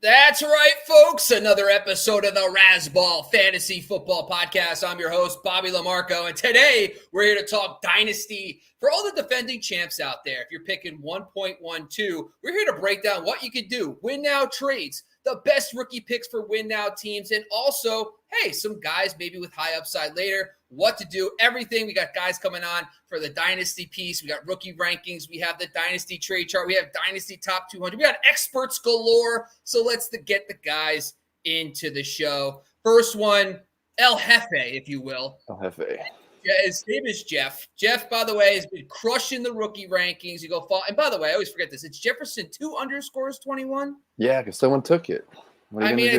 That's right, folks. Another episode of the Razzball Fantasy Football Podcast. I'm your host, Bobby Lamarco, and today we're here to talk Dynasty for all the defending champs out there. If you're picking 1.12, we're here to break down what you could do, win now trades, the best rookie picks for win now teams, and also, hey, some guys maybe with high upside later, what to do, everything. We got guys coming on for the Dynasty piece. We got rookie rankings. We have the Dynasty trade chart. We have Dynasty top 200. We got experts galore. So let's get the guys into the show. First one, El Jefe, if you will. El Jefe. His name is Jeff. Jeff, by the way, has been crushing the rookie rankings. You go follow. And by the way, I always forget this. It's Jefferson 2_21. Yeah, because someone took it. I mean,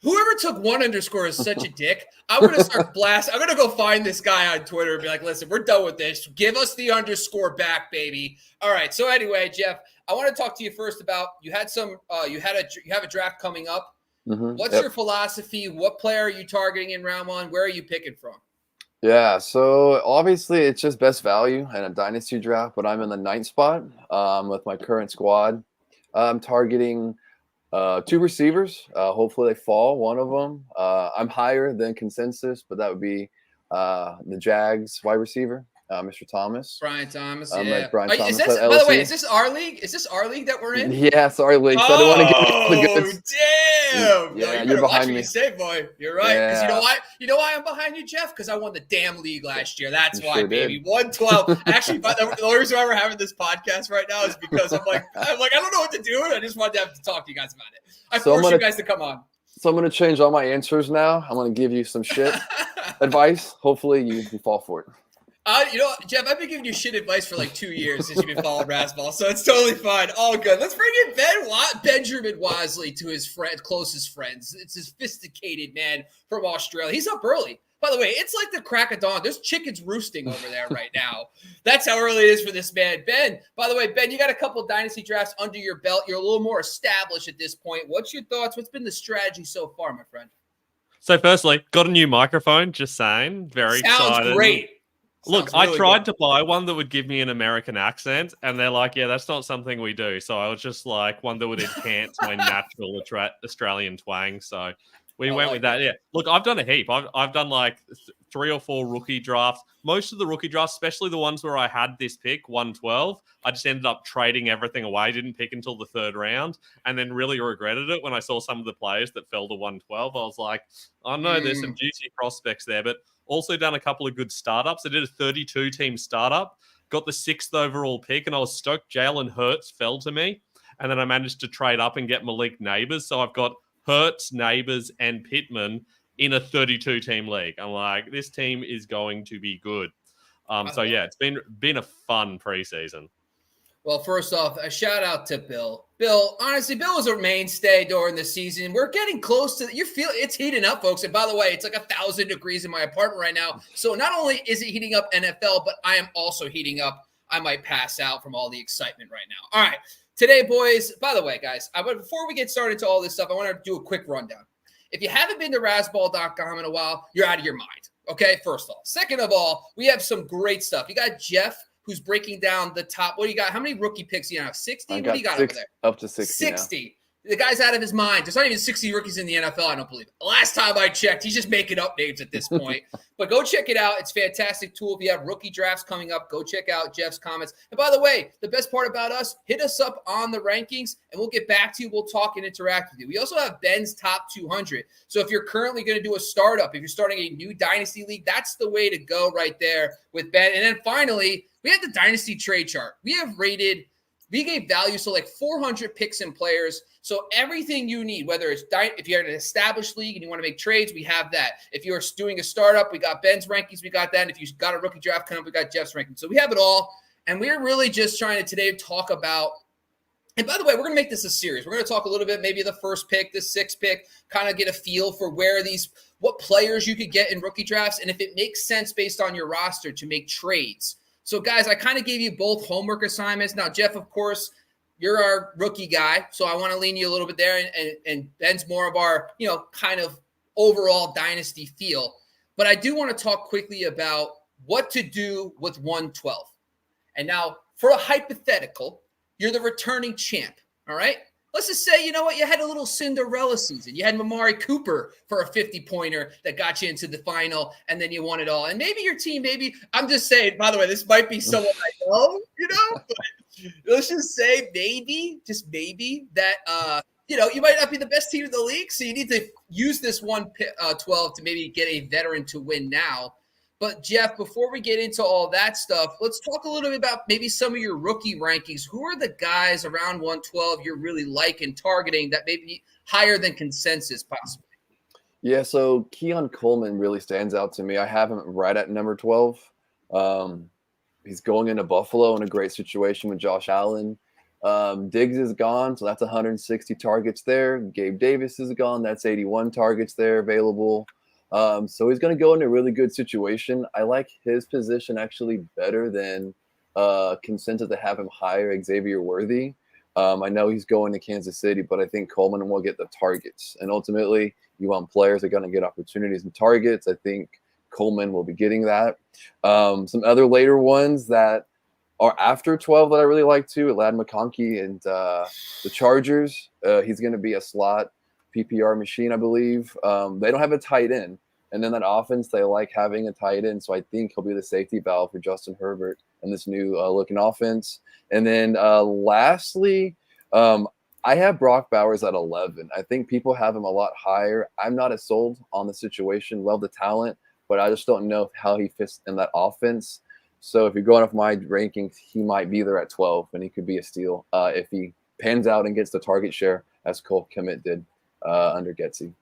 whoever took 1_ is such a dick. I'm going to start blasting. I'm going to go find this guy on Twitter and be like, listen, we're done with this. Give us the underscore back, baby. All right. So anyway, Jeff, I want to talk to you first about you have a draft coming up. Mm-hmm. What's your philosophy? What player are you targeting in round one? Where are you picking from? Yeah, so obviously it's just best value in a dynasty draft, but I'm in the 9th spot with my current squad. I'm targeting 2 receivers. Hopefully they fall, one of them. I'm higher than consensus, but that would be the Jags wide receiver, Mr. Thomas. Brian Thomas, yeah. Brian Thomas by the way, is this our league? Is this our league that we're in? Yeah, it's our league. So I don't want to get the goods. Damn! Yeah, you're behind me. You say, boy. You're right. Because Yeah. you know why I'm behind you, Jeff? Because I won the damn league last year. That's You why, sure baby. did. 112. Actually, the only reason why we're having this podcast right now is because I'm like, I don't know what to do. I just wanted to have to talk to you guys about it. I forced you guys to come on. So I'm going to change all my answers now. I'm going to give you some shit advice. Hopefully you fall for it. Jeff, I've been giving you shit advice for like 2 years since you've been following Razzball, so it's totally fine. All good. Let's bring in Benjamin Wasley to his closest friends. It's a sophisticated man from Australia. He's up early. By the way, it's like the crack of dawn. There's chickens roosting over there right now. That's how early it is for this man. Ben, by the way, Ben, you got a couple of dynasty drafts under your belt. You're a little more established at this point. What's your thoughts? What's been the strategy so far, my friend? So firstly, got a new microphone, just saying. Very excited. Sounds great. Look, I tried to buy one that would give me an American accent, and they're like, yeah, that's not something we do. So I was just like, one that would enhance my natural Australian twang. So we went with that. Yeah. Look, I've done a heap. I've done like 3 or 4 rookie drafts. Most of the rookie drafts, especially the ones where I had this pick, 112, I just ended up trading everything away. Didn't pick until the 3rd round, and then really regretted it when I saw some of the players that fell to 112. I was like, oh no, there's some juicy prospects there. But also done a couple of good startups. I did a 32-team startup, got the 6th overall pick, and I was stoked. Jalen Hurts fell to me, and then I managed to trade up and get Malik Neighbors. So I've got Hurts, Neighbors, and Pittman in a 32-team league. I'm like, this team is going to be good. So yeah, it's been a fun preseason. Well, first off, a shout out to Bill. Bill, honestly, Bill was a mainstay during the season. We're getting close to it's heating up, folks. And by the way, it's like 1,000 degrees in my apartment right now. So not only is it heating up NFL, but I am also heating up. I might pass out from all the excitement right now. All right. Today, boys, by the way, guys, before we get started to all this stuff, I want to do a quick rundown. If you haven't been to razzball.com in a while, you're out of your mind. Okay, first off. Second of all, we have some great stuff. You got Jeff, who's breaking down the top. What do you got? How many rookie picks do you have? 60? What do you got over there? Up to 60. 60. Now. The guy's out of his mind. There's not even 60 rookies in the NFL, I don't believe it. Last time I checked, he's just making up names at this point. But go check it out. It's a fantastic tool. If you have rookie drafts coming up, go check out Jeff's comments. And by the way, the best part about us, hit us up on the rankings, and we'll get back to you. We'll talk and interact with you. We also have Ben's top 200. So if you're currently going to do a startup, if you're starting a new dynasty league, that's the way to go right there with Ben. And then finally, we have the Dynasty Trade chart. We gave value, so like 400 picks and players. So everything you need, whether it's if you're in an established league and you want to make trades, we have that. If you're doing a startup, we got Ben's rankings, we got that. And if you've got a rookie draft coming up, we got Jeff's rankings. So we have it all. And we're really just trying to today talk about, and by the way, we're going to make this a series. We're going to talk a little bit, maybe the 1st pick, the 6th pick, kind of get a feel for what players you could get in rookie drafts, and if it makes sense based on your roster to make trades. So, guys, I kind of gave you both homework assignments. Now, Jeff, of course, you're our rookie guy, so I want to lean you a little bit there, and Ben's more of our, kind of overall dynasty feel. But I do want to talk quickly about what to do with 112. And now, for a hypothetical, you're the returning champ, all right? let's just say, you know what, you had a little Cinderella season. You had Amari Cooper for a 50-pointer that got you into the final, and then you won it all. And maybe your team, I'm just saying, by the way, this might be someone I know, but let's just say just maybe, that you might not be the best team in the league, so you need to use this 112 to maybe get a veteran to win now. But, Jeff, before we get into all that stuff, let's talk a little bit about maybe some of your rookie rankings. Who are the guys around 112 you're really liking, targeting, that may be higher than consensus possibly? Yeah, so Keon Coleman really stands out to me. I have him right at number 12. He's going into Buffalo in a great situation with Josh Allen. Diggs is gone, so that's 160 targets there. Gabe Davis is gone. That's 81 targets there available. So he's going to go in a really good situation. I like his position actually better than consensus to have him higher Xavier Worthy. I know he's going to Kansas City, but I think Coleman will get the targets. And ultimately, you want players that are going to get opportunities and targets. I think Coleman will be getting that. Some other later ones that are after 12 that I really like too, Ladd McConkey and the Chargers. He's going to be a slot PPR machine, I believe. They don't have a tight end. And then that offense, they like having a tight end. So I think he'll be the safety valve for Justin Herbert in this new looking offense. And then lastly, I have Brock Bowers at 11. I think people have him a lot higher. I'm not as sold on the situation. Love the talent, but I just don't know how he fits in that offense. So if you're going off my rankings, he might be there at 12, and he could be a steal if he pans out and gets the target share as Cole Kmet did under Getsy.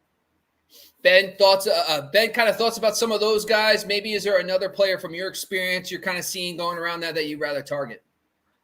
Ben, kind of thoughts about some of those guys? Maybe is there another player from your experience you're kind of seeing going around that you'd rather target?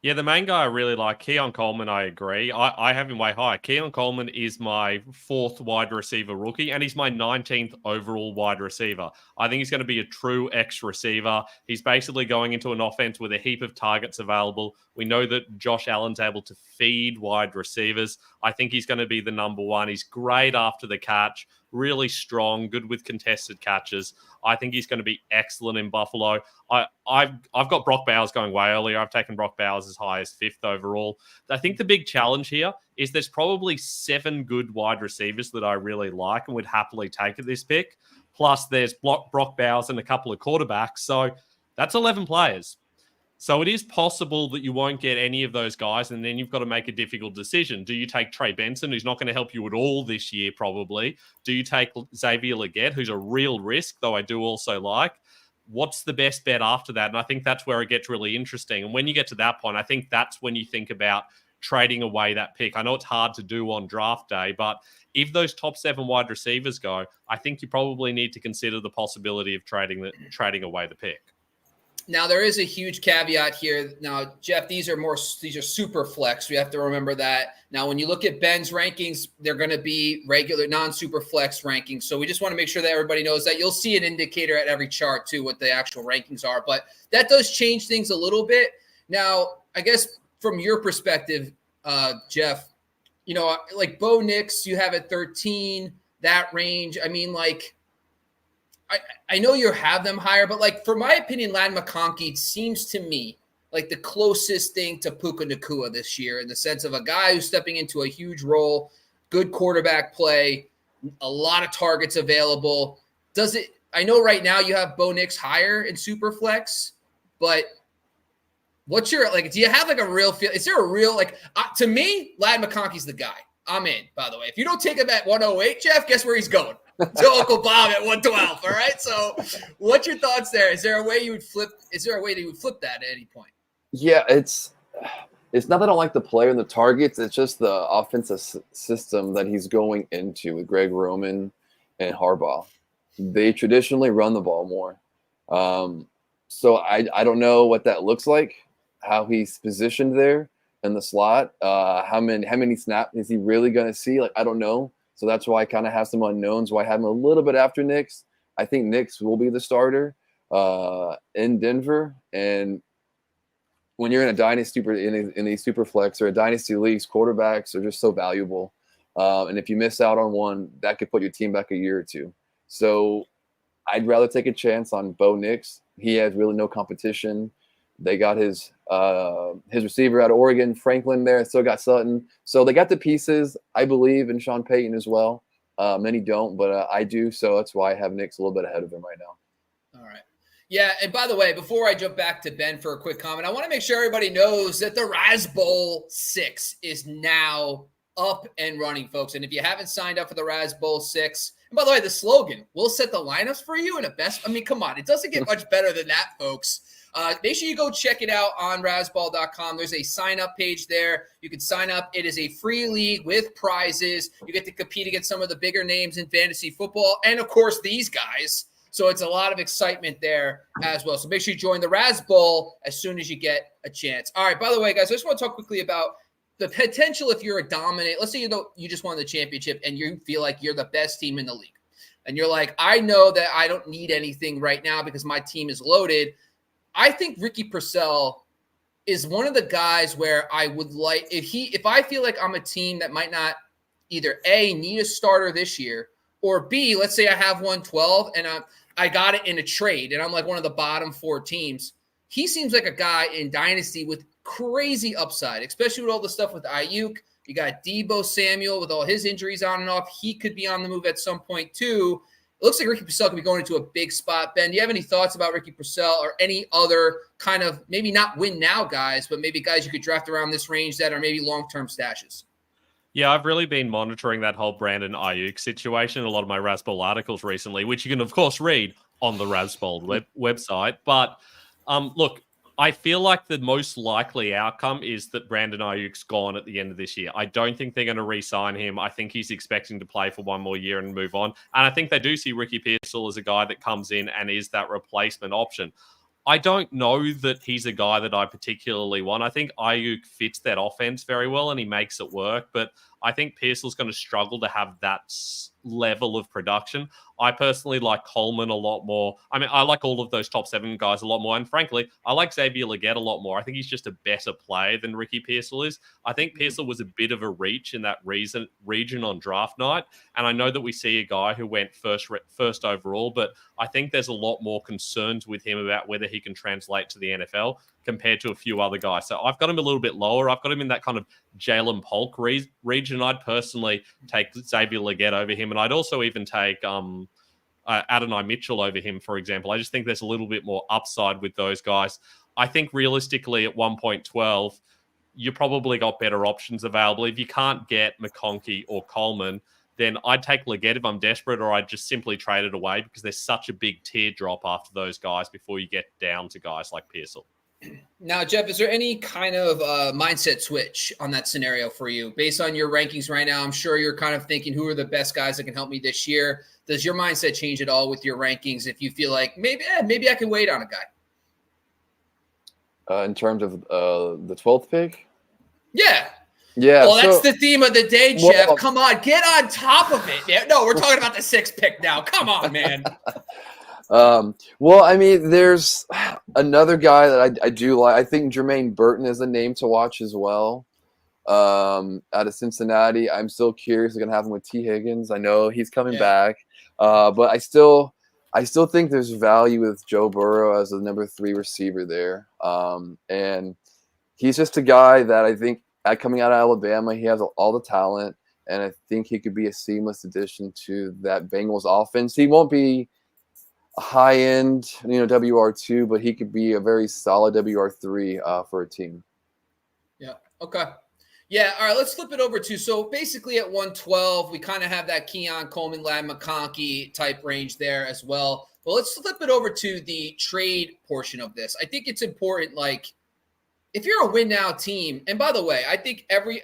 Yeah, the main guy I really like, Keon Coleman, I agree. I have him way high. Keon Coleman is my 4th wide receiver rookie, and he's my 19th overall wide receiver. I think he's going to be a true X receiver. He's basically going into an offense with a heap of targets available. We know that Josh Allen's able to feed wide receivers. I think he's going to be the number one. He's great after the catch, really strong, good with contested catches. I think he's going to be excellent in Buffalo. I've got Brock Bowers going way earlier. I've taken Brock Bowers as high as 5th overall. I think the big challenge here is there's probably 7 good wide receivers that I really like and would happily take at this pick. Plus there's Brock Bowers and a couple of quarterbacks. So that's 11 players. So it is possible that you won't get any of those guys, and then you've got to make a difficult decision. Do you take Trey Benson, who's not going to help you at all this year probably? Do you take Xavier Legette, who's a real risk, though I do also like? What's the best bet after that? And I think that's where it gets really interesting. And when you get to that point, I think that's when you think about trading away that pick. I know it's hard to do on draft day, but if those top 7 wide receivers go, I think you probably need to consider the possibility of trading away the pick. Now, there is a huge caveat here. Now, Jeff, these are super flex. We have to remember that. Now, when you look at Ben's rankings, they're going to be regular non-super flex rankings. So we just want to make sure that everybody knows that. You'll see an indicator at every chart, too, what the actual rankings are. But that does change things a little bit. Now, I guess from your perspective, Jeff, like Bo Nix, you have at 13, that range. I mean, like, I know you have them higher, but like for my opinion, Ladd McConkey seems to me like the closest thing to Puka Nacua this year in the sense of a guy who's stepping into a huge role, good quarterback play, a lot of targets available. I know right now you have Bo Nix higher in Superflex, but what's your, like, do you have like a real feel? Is there a real, to me, Ladd McConkey's the guy. I'm in, by the way. If you don't take him at 108, Jeff, guess where he's going? To Uncle Bob at 112. All right. So what's your thoughts there? Is there a way you would flip? Is there a way that you would flip that at any point? Yeah, it's not that I don't like the player and the targets. It's just the offensive system that he's going into with Greg Roman and Harbaugh. They traditionally run the ball more. So I don't know what that looks like, how he's positioned there in the slot. How many snaps is he really going to see? Like, I don't know. So that's why I kind of have some unknowns, why I have him a little bit after Nix. I think Nix will be the starter in Denver. And when you're in a dynasty, in these super flex or a dynasty leagues, quarterbacks are just so valuable. And if you miss out on one, that could put your team back a year or two. So I'd rather take a chance on Bo Nix. He has really no competition They got his receiver out of Oregon, Franklin there. Still got Sutton. So they got the pieces. I believe in Sean Payton as well. Many don't, but I do. So that's why I have Knicks a little bit ahead of him right now. All right. Yeah, and by the way, before I jump back to Ben for a quick comment, I want to make sure everybody knows that the Razzball 6 is now up and running, folks. And if you haven't signed up for the Razzball 6, and by the way, the slogan, we'll set the lineups for you in a best. I mean, come on. It doesn't get much better than that, folks. Make sure you go check it out on razzball.com. There's a sign-up page there. You can sign up. It is a free league with prizes. You get to compete against some of the bigger names in fantasy football and, of course, these guys. So it's a lot of excitement there as well. So make sure you join the Razzball as soon as you get a chance. All right, by the way, guys, I just want to talk quickly about the potential if you're a dominant. Let's say you just won the championship and you feel like you're the best team in the league. And you're like, I know that I don't need anything right now because my team is loaded. I think Ricky Purcell is one of the guys where I would like if I feel like I'm a team that might not either A, need a starter this year, or B, let's say I have 112 and I got it in a trade and I'm like one of the bottom 4 teams. He seems like a guy in Dynasty with crazy upside, especially with all the stuff with Ayuk. You got Deebo Samuel with all his injuries on and off. He could be on the move at some point too. It looks like Ricky Purcell could be going into a big spot. Ben, do you have any thoughts about Ricky Purcell or any other kind of maybe not win now guys, but maybe guys you could draft around this range that are maybe long-term stashes? Yeah, I've really been monitoring that whole Brandon Ayuk situation, a lot of my Razzball articles recently, which you can, of course, read on the Razzball website. But look, I feel like the most likely outcome is that Brandon Ayuk's gone at the end of this year. I don't think they're going to re-sign him. I think he's expecting to play for one more year and move on. And I think they do see Ricky Pearsall as a guy that comes in and is that replacement option. I don't know that he's a guy that I particularly want. I think Ayuk fits that offense very well and he makes it work, but I think Pearsall's going to struggle to have that level of production. I personally like Coleman a lot more. I mean, I like all of those top 7 guys a lot more. And frankly, I like Xavier Legette a lot more. I think he's just a better player than Ricky Pearsall is. I think Pearsall was a bit of a reach in that region on draft night. And I know that we see a guy who went first overall, but I think there's a lot more concerns with him about whether he can translate to the NFL compared to a few other guys. So I've got him a little bit lower. I've got him in that kind of Jalen Polk region. I'd personally take Xavier Legette over him. And I'd also even take Adonai Mitchell over him, for example. I just think there's a little bit more upside with those guys. I think realistically at 1.12, you probably got better options available. If you can't get McConkey or Coleman, then I'd take Legette if I'm desperate, or I'd just simply trade it away because there's such a big teardrop after those guys before you get down to guys like Pearsall. Now, Jeff, is there any kind of mindset switch on that scenario for you? Based on your rankings right now, I'm sure you're kind of thinking, who are the best guys that can help me this year? Does your mindset change at all with your rankings if you feel like maybe I can wait on a guy? In terms of the 12th pick? Yeah. Yeah. Well, that's the theme of the day, Jeff. Well, come on, get on top of it. Yeah, no, we're talking about the 6th pick now. Come on, man. Well, I mean, there's another guy that I do like. I think Jermaine Burton is a name to watch as well. Out of Cincinnati, I'm still curious what's going to happen with T. Higgins. I know he's coming back, but I still think there's value with Joe Burrow as the number 3 receiver there. And he's just a guy that I think coming out of Alabama, he has all the talent, and I think he could be a seamless addition to that Bengals offense. He won't be a high-end, WR2, but he could be a very solid WR3 for a team. Yeah. Okay. Yeah. All right. Let's flip it over to, so basically at 112, we kind of have that Keon Coleman, Lad McConkey type range there as well. But let's flip it over to the trade portion of this. I think it's important, like, if you're a win now team, and by the way, I think every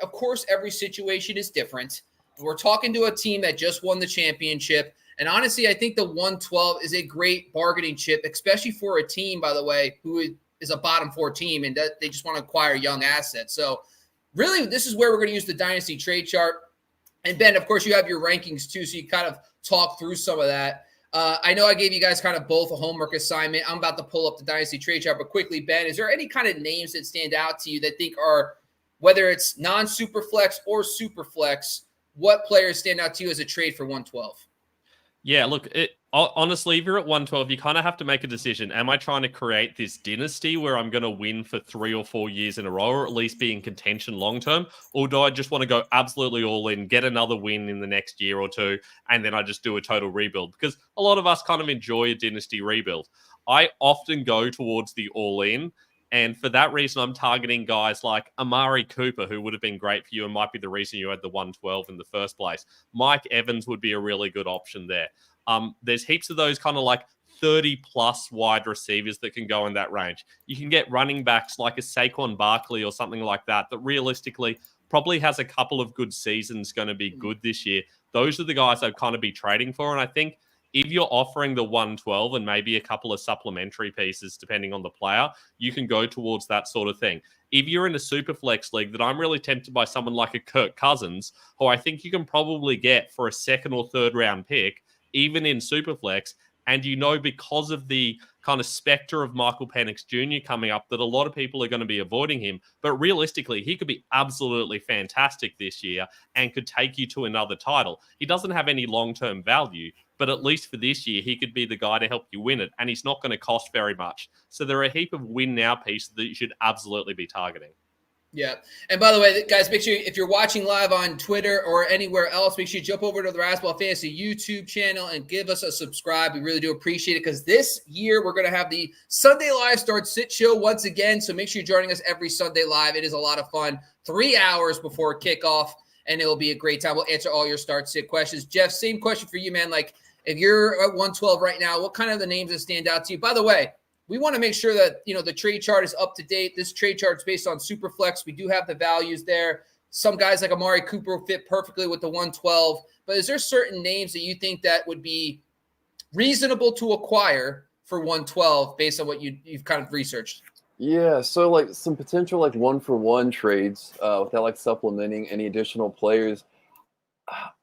situation is different. We're talking to a team that just won the championship. And honestly, I think the 112 is a great bargaining chip, especially for a team, by the way, who is a bottom 4 team and they just want to acquire young assets. So really, this is where we're going to use the Dynasty trade chart. And Ben, of course, you have your rankings too, so you kind of talk through some of that. I know I gave you guys kind of both a homework assignment. I'm about to pull up the Dynasty trade chart, but quickly, Ben, is there any kind of names that stand out to you that think are, whether it's non-super flex or super flex, what players stand out to you as a trade for 112? Yeah, look, honestly, if you're at 112, you kind of have to make a decision. Am I trying to create this dynasty where I'm going to win for 3 or 4 years in a row, or at least be in contention long term? Or do I just want to go absolutely all in, get another win in the next year or two, and then I just do a total rebuild? Because a lot of us kind of enjoy a dynasty rebuild. I often go towards the all in. And for that reason, I'm targeting guys like Amari Cooper, who would have been great for you and might be the reason you had the 112 in the first place. Mike Evans would be a really good option there. There's heaps of those kind of like 30-plus wide receivers that can go in that range. You can get running backs like a Saquon Barkley or something like that realistically probably has a couple of good seasons going to be good this year. Those are the guys I'd kind of be trading for. And I think if you're offering the 112 and maybe a couple of supplementary pieces, depending on the player, you can go towards that sort of thing. If you're in a super flex league, that I'm really tempted by someone like a Kirk Cousins, who I think you can probably get for a second or third round pick, even in super flex. And because of the kind of specter of Michael Penix Jr. coming up, that a lot of people are going to be avoiding him. But realistically, he could be absolutely fantastic this year and could take you to another title. He doesn't have any long-term value, but at least for this year, he could be the guy to help you win it. And he's not going to cost very much. So there are a heap of win now pieces that you should absolutely be targeting. Yeah. And by the way, guys, make sure if you're watching live on Twitter or anywhere else, make sure you jump over to the Razzball Fantasy YouTube channel and give us a subscribe. We really do appreciate it because this year we're going to have the Sunday Live Start Sit Show once again. So make sure you're joining us every Sunday live. It is a lot of fun. 3 hours before kickoff, and it'll be a great time. We'll answer all your start sit questions. Jeff, same question for you, man. Like, if you're at 112 right now, what kind of the names that stand out to you? By the way, we want to make sure that, the trade chart is up to date. This trade chart is based on Superflex. We do have the values there. Some guys like Amari Cooper fit perfectly with the 112. But is there certain names that you think that would be reasonable to acquire for 112 based on what you've kind of researched? Yeah, so like some potential like 1-for-1 trades without like supplementing any additional players.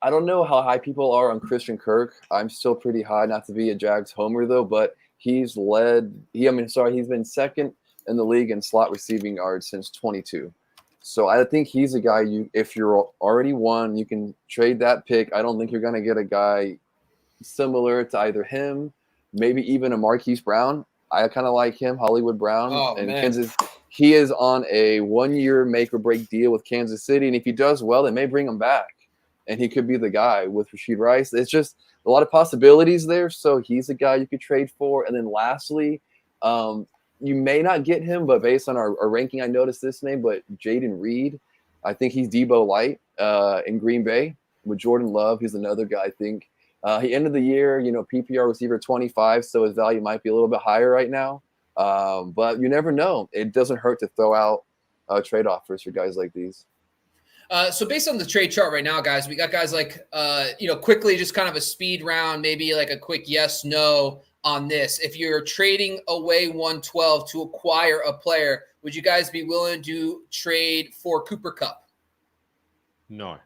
I don't know how high people are on Christian Kirk. I'm still pretty high, not to be a Jags homer though, but he's been second in the league in slot receiving yards since 22. So I think he's a guy if you're already one, you can trade that pick. I don't think you're going to get a guy similar to either him, maybe even a Marquise Brown. I kind of like him, Hollywood Brown. Kansas. He is on a 1-year make or break deal with Kansas City. And if he does well, they may bring him back. And he could be the guy with Rashid Rice. It's just a lot of possibilities there. So he's a guy you could trade for. And then lastly, you may not get him, but based on our ranking, I noticed this name, but Jaden Reed. I think he's Debo Light in Green Bay with Jordan Love. He's another guy, I think. He ended the year, PPR receiver 25, so his value might be a little bit higher right now. But you never know. It doesn't hurt to throw out trade offers for guys like these. So based on the trade chart right now, guys, we got guys like, quickly just kind of a speed round, maybe like a quick yes, no on this. If you're trading away 112 to acquire a player, would you guys be willing to trade for Cooper Kupp? No.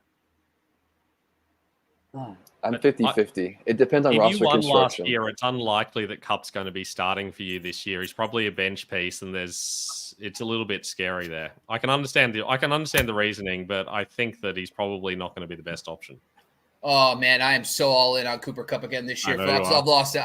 I'm 50-50. It depends on roster construction. If you won last year, it's unlikely that Kupp's going to be starting for you this year. He's probably a bench piece, and it's a little bit scary there. I can understand the reasoning, but I think that he's probably not going to be the best option. Oh man, I am so all in on Cooper Kupp again this year, folks. I've lost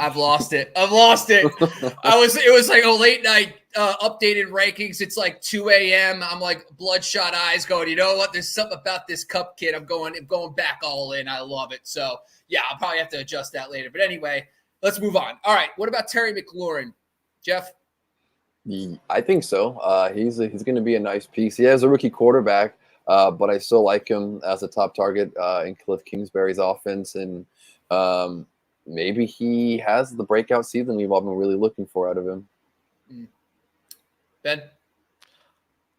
it. It was like a late night updated rankings. It's like 2 a.m. I'm like bloodshot eyes going, you know what? There's something about this Kupp kid. I'm going back all in. I love it. So yeah, I'll probably have to adjust that later. But anyway, let's move on. All right. What about Terry McLaurin? Jeff? I think so. He's going to be a nice piece. He has a rookie quarterback. But I still like him as a top target in Cliff Kingsbury's offense. And maybe he has the breakout season we've all been really looking for out of him. Ben?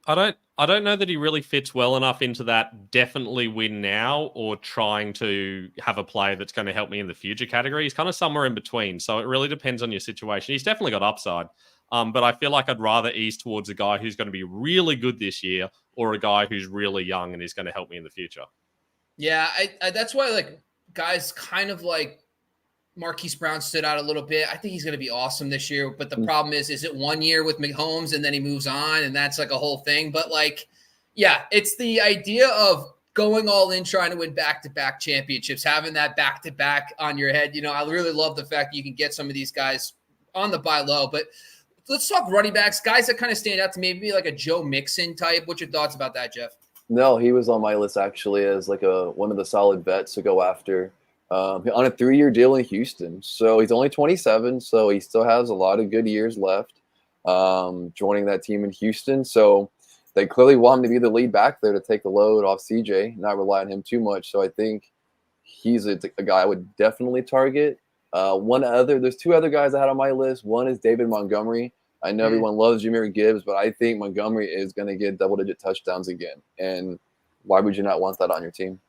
I don't know that he really fits well enough into that definitely win now or trying to have a play that's going to help me in the future category. He's kind of somewhere in between. So it really depends on your situation. He's definitely got upside. But I feel like I'd rather ease towards a guy who's going to be really good this year or a guy who's really young and is going to help me in the future. Yeah, I that's why like guys kind of like Marquise Brown stood out a little bit. I think he's going to be awesome this year. But the problem is it 1 year with Mahomes and then he moves on and that's like a whole thing. But like, yeah, it's the idea of going all in, trying to win back-to-back championships, having that back-to-back on your head. I really love the fact that you can get some of these guys on the buy low. But let's talk running backs, guys that kind of stand out to me, maybe like a Joe Mixon type. What's your thoughts about that, Jeff? No, he was on my list actually as like one of the solid bets to go after. On a 3-year deal in Houston. So he's only 27, so he still has a lot of good years left joining that team in Houston. So they clearly want him to be the lead back there to take the load off CJ, not rely on him too much. So I think he's a guy I would definitely target. There's 2 other guys I had on my list. One is David Montgomery. I know everyone loves Jahmyr Gibbs, but I think Montgomery is going to get double-digit touchdowns again. And why would you not want that on your team?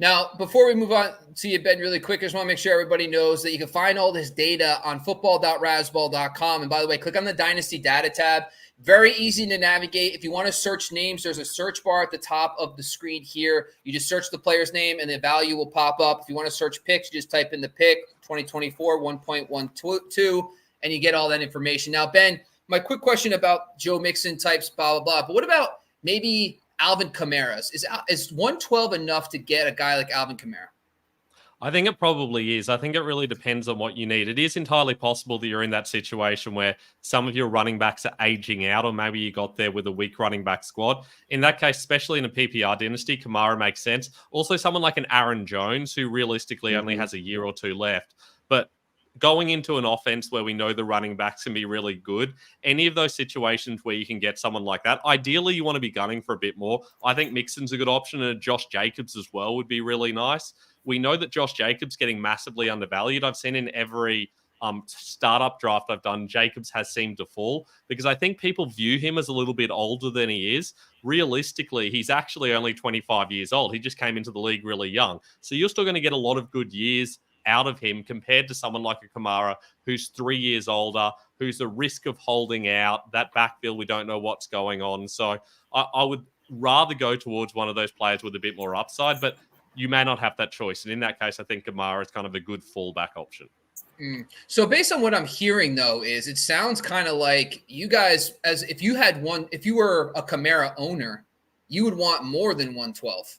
Now, before we move on to you, Ben, really quick, I just want to make sure everybody knows that you can find all this data on football.razzball.com. And by the way, click on the Dynasty Data tab. Very easy to navigate. If you want to search names, there's a search bar at the top of the screen here. You just search the player's name, and the value will pop up. If you want to search picks, you just type in the pick, 2024, 1.12, and you get all that information. Now, Ben, my quick question about Joe Mixon types, blah, blah, blah. But what about maybe Alvin Kamara's? Is 112 enough to get a guy like Alvin Kamara? I think it probably is. I think it really depends on what you need. It is entirely possible that you're in that situation where some of your running backs are aging out, or maybe you got there with a weak running back squad. In that case, especially in a PPR dynasty, Kamara makes sense. Also, someone like an Aaron Jones, who realistically only has a year or 2 left. But going into an offense where we know the running backs can be really good, any of those situations where you can get someone like that, ideally you want to be gunning for a bit more. I think Mixon's a good option, and Josh Jacobs as well would be really nice. We know that Josh Jacobs getting massively undervalued. I've seen in every startup draft I've done, Jacobs has seemed to fall because I think people view him as a little bit older than he is. Realistically, he's actually only 25 years old. He just came into the league really young. So you're still going to get a lot of good years out of him compared to someone like a Kamara who's 3 years older, who's a risk of holding out. That backfield, we don't know what's going on. So I would rather go towards one of those players with a bit more upside, but you may not have that choice. And in that case, I think Kamara is kind of a good fallback option. So based on what I'm hearing, though, is it sounds kind of like you guys, as if you were a Kamara owner, you would want more than 112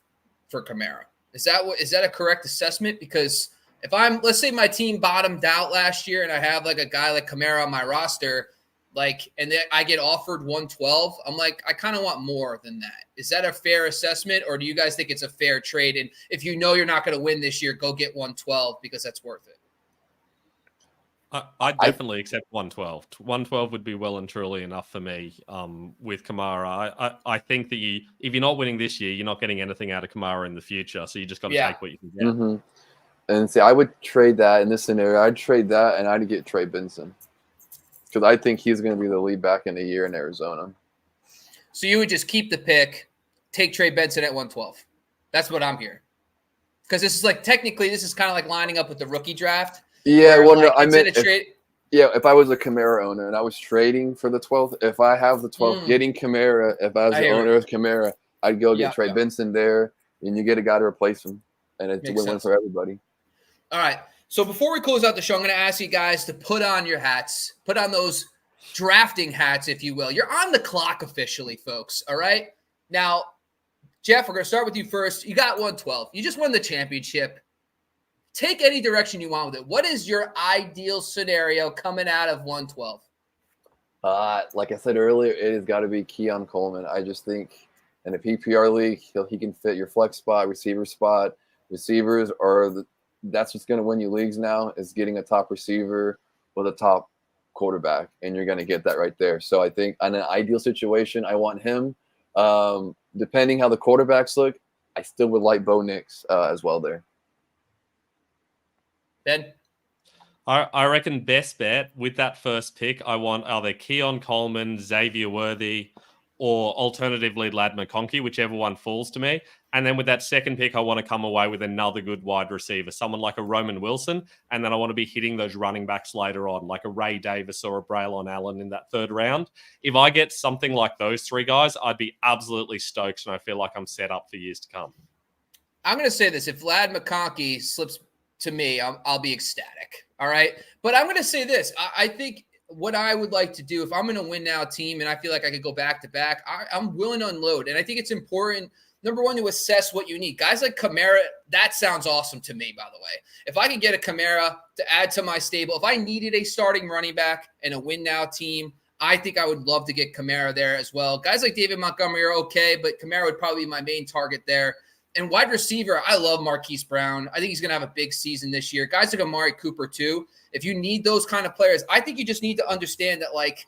for Kamara. Is that a correct assessment? Because let's say my team bottomed out last year and I have like a guy like Kamara on my roster, and then I get offered 112, I'm like, I kind of want more than that. Is that a fair assessment, or do you guys think it's a fair trade? And if you know you're not going to win this year, go get 112 because that's worth it. I'd definitely accept 112. 112 would be well and truly enough for me with Kamara. I think that if you're not winning this year, you're not getting anything out of Kamara in the future. So you just got to take what you can get. Mm-hmm. And see, I would trade that in this scenario. I'd trade that, and I'd get Trey Benson because I think he's going to be the lead back in a year in Arizona. So you would just keep the pick, take Trey Benson at 112. That's what I'm hearing. Because this is technically, this is kind of like lining up with the rookie draft. Yeah, where, well, no, I meant if I was a Kamara owner and I was trading for the 12th, if I have the 12th, getting Kamara, if I was the owner of Kamara, I'd go get Trey Benson there, and you get a guy to replace him, and it's a win-win for everybody. All right. So before we close out the show, I'm going to ask you guys to put on your hats, put on those drafting hats, if you will. You're on the clock officially, folks. All right. Now, Jeff, we're going to start with you first. You got 112. You just won the championship. Take any direction you want with it. What is your ideal scenario coming out of 112? Like I said earlier, it has got to be Keon Coleman. I just think in a PPR league, he can fit your flex spot, receiver spot. Receivers that's what's going to win you leagues now, is getting a top receiver with a top quarterback, and you're going to get that right there. So I think in an ideal situation, I want him. Depending how the quarterbacks look, I still would like Bo Nix as well there. Ben? I reckon best bet with that first pick, I want either Keon Coleman, Xavier Worthy, or alternatively Ladd McConkey, whichever one falls to me. And then with that second pick, I want to come away with another good wide receiver, someone like a Roman Wilson. And then I want to be hitting those running backs later on, like a Ray Davis or a Braylon Allen in that third round. If I get something like those 3 guys, I'd be absolutely stoked, and I feel like I'm set up for years to come. I'm going to say this. If Ladd McConkey slips to me, I'll be ecstatic. All right. But I'm going to say this. I think what I would like to do, if I'm in a win now team and I feel like I could go back to back, I'm willing to unload. And I think it's important number one, to assess what you need. Guys like Kamara, that sounds awesome to me, by the way. If I can get a Kamara to add to my stable, if I needed a starting running back and a win now team, I think I would love to get Kamara there as well. Guys like David Montgomery are okay, but Kamara would probably be my main target there. And wide receiver, I love Marquise Brown. I think he's going to have a big season this year. Guys like Amari Cooper too. If you need those kind of players, I think you just need to understand that, like,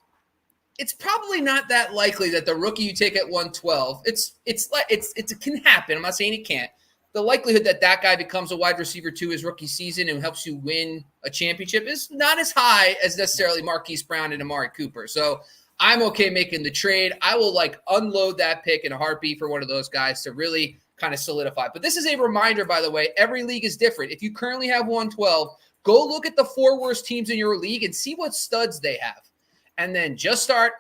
it's probably not that likely that the rookie you take at 112, it can happen. I'm not saying it can't. The likelihood that that guy becomes a wide receiver to his rookie season and helps you win a championship is not as high as necessarily Marquise Brown and Amari Cooper. So I'm okay making the trade. I will unload that pick in a heartbeat for one of those guys to really kind of solidify. But this is a reminder, by the way, every league is different. If you currently have 112, go look at the 4 worst teams in your league and see what studs they have. And then just start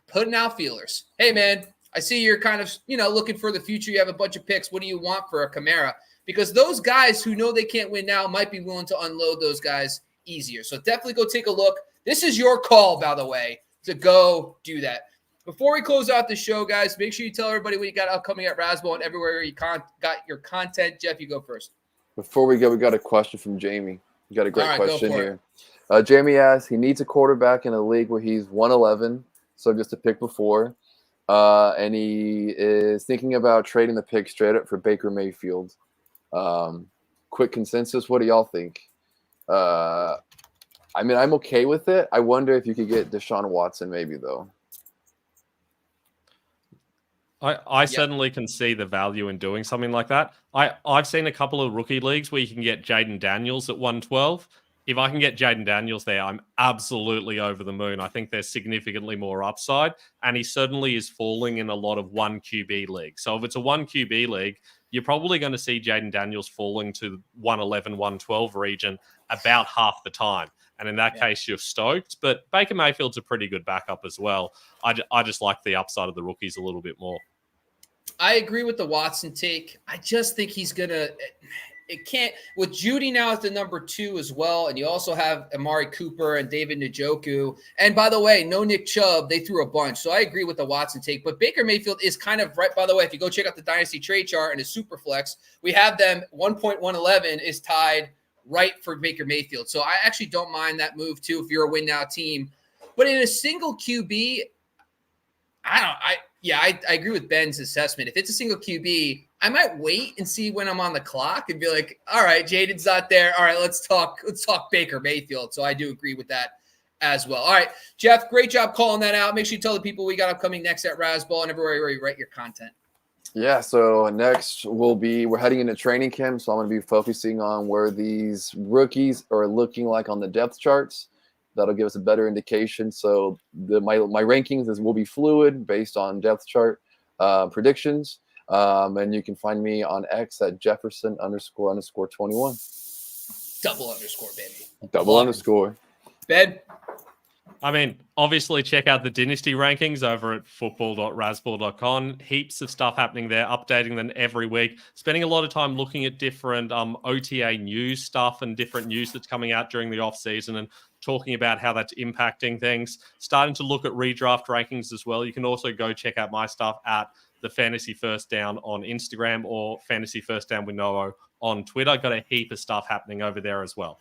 putting out feelers. Hey, man, I see you're kind of, looking for the future. You have a bunch of picks. What do you want for a Kamara? Because those guys who know they can't win now might be willing to unload those guys easier. So definitely go take a look. This is your call, by the way, to go do that. Before we close out the show, guys, make sure you tell everybody what you got upcoming at Razzball and everywhere you got your content. Jeff, you go first. Before we go, we got a question from Jamie. We got a great question here. It. Jamie asks, he needs a quarterback in a league where he's 111, so just a pick before. And he is thinking about trading the pick straight up for Baker Mayfield. Quick consensus, what do y'all think? I mean, I'm okay with it. I wonder if you could get Deshaun Watson maybe, though. I certainly can see the value in doing something like that. I've seen a couple of rookie leagues where you can get Jaden Daniels at 112. If I can get Jaden Daniels there, I'm absolutely over the moon. I think there's significantly more upside, and he certainly is falling in a lot of 1 QB leagues. So if it's a 1 QB league, you're probably going to see Jaden Daniels falling to 111, 112 region about half the time. And in that case, you're stoked. But Baker Mayfield's a pretty good backup as well. I just like the upside of the rookies a little bit more. I agree with the Watson take. I just think he's going to – it can't – with Judy now as the number 2 as well, and you also have Amari Cooper and David Njoku. And by the way, no Nick Chubb. They threw a bunch. So I agree with the Watson take. But Baker Mayfield is kind of right – by the way, if you go check out the Dynasty Trade chart and his Superflex, we have them 1.111 is tied right for Baker Mayfield. So I actually don't mind that move too if you're a win-now team. But in a single QB, I agree with Ben's assessment. If it's a single QB, I might wait and see when I'm on the clock and be like, all right, Jaden's not there. All right, let's talk Baker Mayfield. So I do agree with that as well. All right, Jeff, great job calling that out. Make sure you tell the people we got upcoming next at Razzball and everywhere where you write your content. Yeah, so next we're heading into training camp, so I'm going to be focusing on where these rookies are looking like on the depth charts. That'll give us a better indication. So my rankings will be fluid based on depth chart predictions. And you can find me on X at Jefferson__21. Double underscore, baby. Double underscore. Ben? I mean, obviously check out the Dynasty rankings over at football.razzball.com. Heaps of stuff happening there, updating them every week. Spending a lot of time looking at different OTA news stuff and different news that's coming out during the off season and talking about how that's impacting things. Starting to look at redraft rankings as well. You can also go check out my stuff at the Fantasy First Down on Instagram or Fantasy First Down with Noah on Twitter. Got a heap of stuff happening over there as well.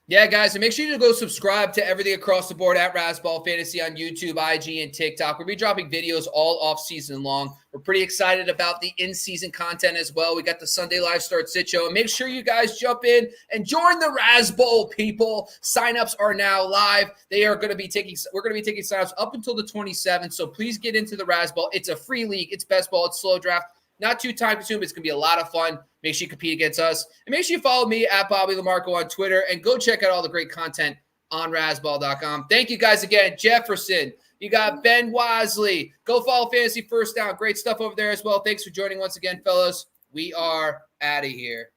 Yeah, guys, and make sure you go subscribe to everything across the board at Razzball Fantasy on YouTube, IG, and TikTok. We'll be dropping videos all off season long. We're pretty excited about the in-season content as well. We got the Sunday Live Start Sit Show. And make sure you guys jump in and join the Razzball people. Signups are now live. We're going to be taking signups up until the 27th. So please get into the Razzball. It's a free league. It's best ball. It's slow draft. Not too time-consuming. It's going to be a lot of fun. Make sure you compete against us. And make sure you follow me at Bobby Lamarco on Twitter. And go check out all the great content on Razzball.com. Thank you guys again. Jefferson. You got Ben Wisely. Go follow Fantasy First Down. Great stuff over there as well. Thanks for joining once again, fellas. We are out of here.